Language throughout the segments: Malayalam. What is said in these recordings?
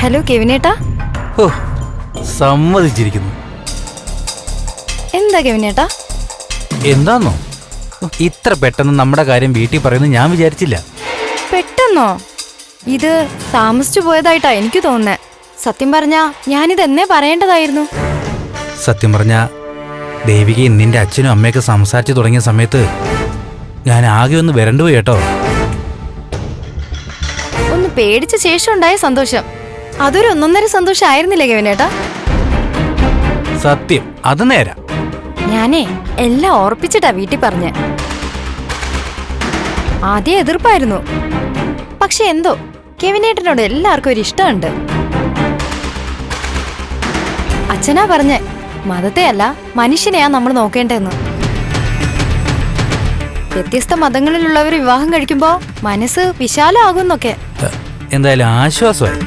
ഹലോ കെവിനേട്ടാ. ഓ സമ്മതിച്ചിരിക്കുന്നു. എന്താ കെവിനേട്ടാ? എന്താന്നോ ഇത്ര പെട്ടെന്ന് നമ്മുടെ കാര്യം വീട്ടിൽ പറയുന്നത് ഞാൻ വിചാരിച്ചില്ല. പെട്ടെന്നോ? ഇത് താമസിച്ചു പോയതായിട്ടാ എനിക്ക് തോന്നുന്നേ. സത്യം പറഞ്ഞാ ഞാനിത് എന്നേ പറയേണ്ടതായിരുന്നു. സത്യം പറഞ്ഞാ ദേവികയും നിന്റെ അച്ഛനും അമ്മയൊക്കെ സംസാരിച്ചു തുടങ്ങിയ സമയത്ത് ഞാൻ ആകെ ഒന്ന് വരണ്ടുപോയി കേട്ടോ. ഒന്ന് പേടിച്ച ശേഷം ഉണ്ടായ സന്തോഷം അതൊരു ഒന്നൊന്നര സന്തോഷം ആയിരുന്നില്ലേ കെവിനേട്ടാ? സത്യം അത് നേരാ. ഞാനേ എല്ലാം ഓർപ്പിച്ചിട്ടാ വീട്ടിൽ പറഞ്ഞ. ആദ്യം എതിർപ്പായിരുന്നു. പക്ഷെ എന്തോ കെവിനേട്ടനോട് എല്ലാവർക്കും ഒരു ഇഷ്ടമുണ്ട്. അച്ഛനാ പറഞ്ഞേ, മതത്തെ അല്ല മനുഷ്യനെയാ നമ്മൾ നോക്കേണ്ടതെന്ന്. വ്യത്യസ്ത മതങ്ങളിലുള്ളവർ വിവാഹം കഴിക്കുമ്പോ മനസ്സ് വിശാലമാകുന്നൊക്കെ. എന്തായാലും ആശ്വാസമായി.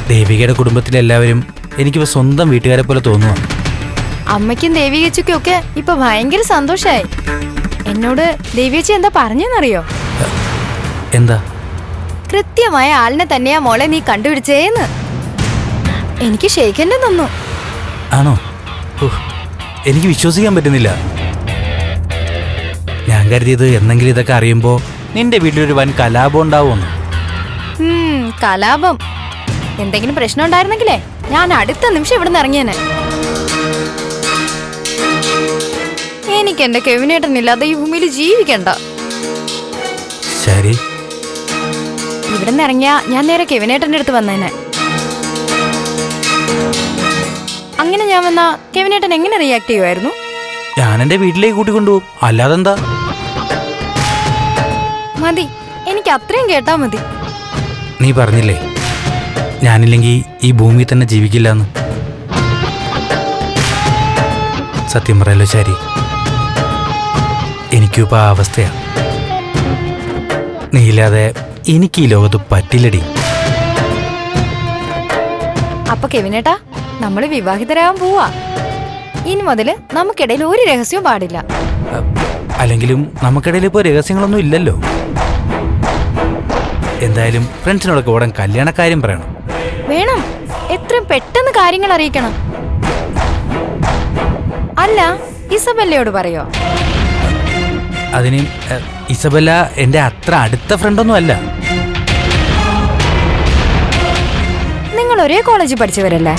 ദേവികയുടെ കുടുംബത്തിലെല്ലാവരും എനിക്കിപ്പോ സ്വന്തം വീട്ടുകാരെ പോലെ തോന്നുക. അമ്മയ്ക്കും ദേവികച്ചയ്ക്കും ഒക്കെ ഇപ്പൊ ഭയങ്കര സന്തോഷായി. എന്നോട് ദേവികച്ചി എന്താ പറഞ്ഞെന്നറിയോ? എന്താ? കൃത്യമായ ആളിനെ തന്നെയാ മോളെ നീ കണ്ടുപിടിച്ചേന്ന്. എനിക്ക് ഷെയ്ക്കൻ്റെ തന്നു. ആണോ? എനിക്ക് വിശ്വസിക്കാൻ പറ്റുന്നില്ല. ഞാൻ കരുതിയത് എന്നെങ്കിലും ഇതൊക്കെ അറിയുമ്പോ നിന്റെ വീട്ടിലൊരു വൻ കലാപം ഉണ്ടാവുമെന്ന്. കലാപം എന്തെങ്കിലും പ്രശ്നം ഉണ്ടായിരുന്നെങ്കിലേ ഞാൻ അടുത്ത നിമിഷം ഇവിടുന്ന് ഇറങ്ങിയേനെ. എനിക്ക് എന്റെ കെവിനേട്ടനില്ലാതെ ഈ ഭൂമിയിൽ ജീവിക്കണ്ട. ശരി, ഇവിടുന്ന് ഇറങ്ങിയാ ഞാൻ നേരെ കെവിനേട്ടന്റെ അടുത്ത് വന്നേനെ. അങ്ങനെ ഞാൻ വന്നാ കെവിനേട്ടൻ എങ്ങനെ റിയാക്ട് ചെയ്യുമായിരുന്നു? ഞാൻ എന്റെ വീട്ടിലേക്ക് കൂട്ടിക്കൊണ്ടുപോകും, അല്ലാതെന്താ. മതി, എനിക്ക് അത്രയും കേട്ടാ മതി. നീ പറഞ്ഞില്ലേ ഞാനില്ലെങ്കിൽ ഈ ഭൂമിയിൽ തന്നെ ജീവിക്കില്ല എന്ന്. സത്യം പറയല്ലോ ശരി, എനിക്കിപ്പോ ആ അവസ്ഥയാ. നീയില്ലാതെ എനിക്ക് ഈ ലോകത്ത് പറ്റില്ലടി. അപ്പൊ കെവിനേട്ടാ, നമ്മള് വിവാഹിതരാകാൻ പോവാ. ഇനി മുതല് നമുക്കിടയിൽ ഒരു രഹസ്യവും പാടില്ല. അല്ലെങ്കിലും നമുക്കിടയിൽ ഇപ്പോ രഹസ്യങ്ങളൊന്നും ഇല്ലല്ലോ. എന്തായാലും ഫ്രണ്ട്സിനോടൊക്കെ ഉടൻ കല്യാണക്കാര്യം പറയണം. വേണം, എത്രയും പെട്ടെന്ന് കാര്യങ്ങൾ അറിയിക്കണം. അല്ല, ഇസബെല്ലയോട് പറയോ? അതിന് ഇസബെല്ല എന്റെ അത്ര അടുത്ത ഫ്രണ്ടൊന്നും അല്ല. നിങ്ങൾ ഒരേ കോളേജിൽ പഠിച്ചവരല്ലേ?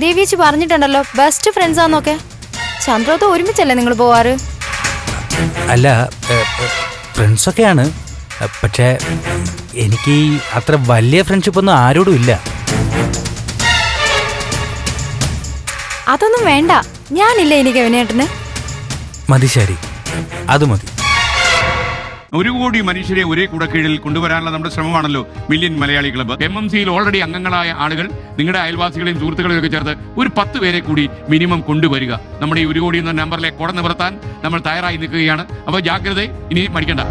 ദേവിയേച്ചി പറഞ്ഞിട്ടുണ്ടല്ലോ ബെസ്റ്റ് ഫ്രണ്ട്സ് ആന്നൊക്കെ. ചന്ദ്രോത്ത് ഒരുമിച്ചല്ലേ നിങ്ങൾ പോവാറ്? അല്ല, ഫ്രണ്ട്സൊക്കെയാണ്. പക്ഷേ എനിക്ക് അത്ര വലിയ ഫ്രണ്ട്ഷിപ്പ് ഒന്നും ആരോടും ഇല്ല. അതൊന്നും വേണ്ട, ഞാനില്ലേ ഇനി കെവിനേട്ടന്. മതി ശരി, അത് മതി. 1 കോടി മനുഷ്യരെ ഒരേ കുടക്കീഴിൽ കൊണ്ടുവരാനുള്ള നമ്മുടെ ശ്രമമാണല്ലോ മില്യൻ മലയാളി ക്ലബ്ബ്. MMCയിൽ ഓൾറെഡി അംഗങ്ങളായ ആളുകൾ നിങ്ങളുടെ അയൽവാസികളെയും സുഹൃത്തുക്കളെയും ഒക്കെ ചേർത്ത് ഒരു 10 പേരെ കൂടി മിനിമം കൊണ്ടുവരിക. നമ്മുടെ ഈ 1 കോടി എന്ന നമ്പറിലെ കുട നിവർത്താൻ നമ്മൾ തയ്യാറായി നിൽക്കുകയാണ്. അപ്പോൾ ജാഗ്രത, ഇനി മടിക്കണ്ട.